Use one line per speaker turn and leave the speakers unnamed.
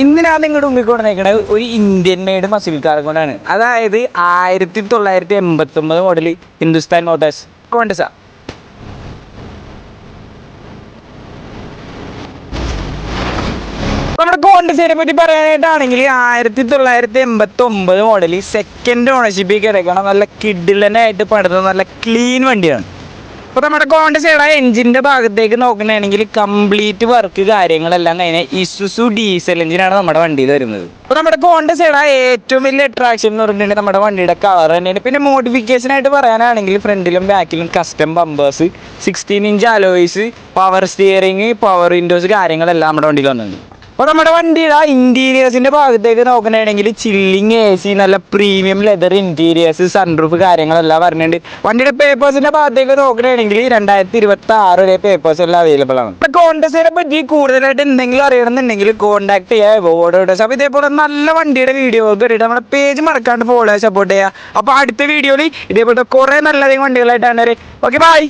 ഇന്ന് ഞാൻ നിങ്ങളുടെ മുമ്പിൽ കൊണ്ടുവന്നേക്കണത് ഒരു ഇന്ത്യൻ മെയ്ഡ് മസിൽ കാർ കൊണ്ടാണ്. അതായത് 1989 മോഡൽ ഹിന്ദുസ്ഥാൻ മോട്ടോഴ്സ് കോണ്ടസ. നമ്മുടെ കോണ്ടസയെ പറ്റി പറയാനായിട്ടാണെങ്കിൽ 1989 മോഡൽ സെക്കൻഡ് ഓണർഷിപ്പിൽ കിടക്കണം. നല്ല കിഡിലനായിട്ട് പണിത നല്ല ക്ലീൻ വണ്ടിയാണ്. അപ്പോൾ നമ്മുടെ കോണ്ടസയുടെ എഞ്ചിൻ്റെ ഭാഗത്തേക്ക് നോക്കുകയാണെങ്കിൽ കംപ്ലീറ്റ് വർക്ക് കാര്യങ്ങളെല്ലാം കഴിഞ്ഞ ഇസുസു ഡീസൽ എഞ്ചിനാണ് നമ്മുടെ വണ്ടിയിൽ വരുന്നത്. അപ്പോൾ നമ്മുടെ കോണ്ടസയുടെ ഏറ്റവും വലിയ അട്രാക്ഷൻ എന്ന് പറഞ്ഞിട്ടുണ്ടെങ്കിൽ നമ്മുടെ വണ്ടിയുടെ കളർ തന്നെയാണ്. പിന്നെ മോഡിഫിക്കേഷൻ ആയിട്ട് പറയാനാണെങ്കിൽ ഫ്രണ്ടിലും ബാക്കിലും custom bumpers, 16 inch alloys, power steering, power Windows കാര്യങ്ങളെല്ലാം നമ്മുടെ വണ്ടിയിൽ വന്നിട്ടുണ്ട്. അപ്പോൾ നമ്മുടെ വണ്ടിയുടെ ഇൻറ്റീരിയേഴ്സിൻ്റെ ഭാഗത്തേക്ക് നോക്കുകയാണെങ്കിൽ ചില്ലിങ് എ സി, നല്ല പ്രീമിയം ലെതർ ഇൻറ്റീരിയേഴ്സ്, സൺറൂഫ് കാര്യങ്ങളെല്ലാം വരുന്നുണ്ട്. വണ്ടിയുടെ പേപ്പേഴ്സിൻ്റെ ഭാഗത്തേക്ക് നോക്കുകയാണെങ്കിൽ 2026 വരെ പേപ്പേഴ്സ് എല്ലാം അവൈലബിൾ ആണ്. ഇപ്പോൾ കോണ്ടസയെ പറ്റി കൂടുതലായിട്ട് എന്തെങ്കിലും അറിയണമെന്നുണ്ടെങ്കിൽ കോൺടാക്ട് ചെയ്യുക ഓർഡേഴ്സ്. അപ്പോൾ ഇതേപോലെ നല്ല വണ്ടിയുടെ വീഡിയോകൾക്ക് വേണ്ടിയിട്ട് നമ്മുടെ പേജ് മറക്കാണ്ട് ഫോളോ സപ്പോർട്ട് ചെയ്യുക. അപ്പോൾ അടുത്ത വീഡിയോയിൽ ഇതേപോലത്തെ കുറേ നല്ലധികം വണ്ടികളായിട്ടാണ്. Okay, by.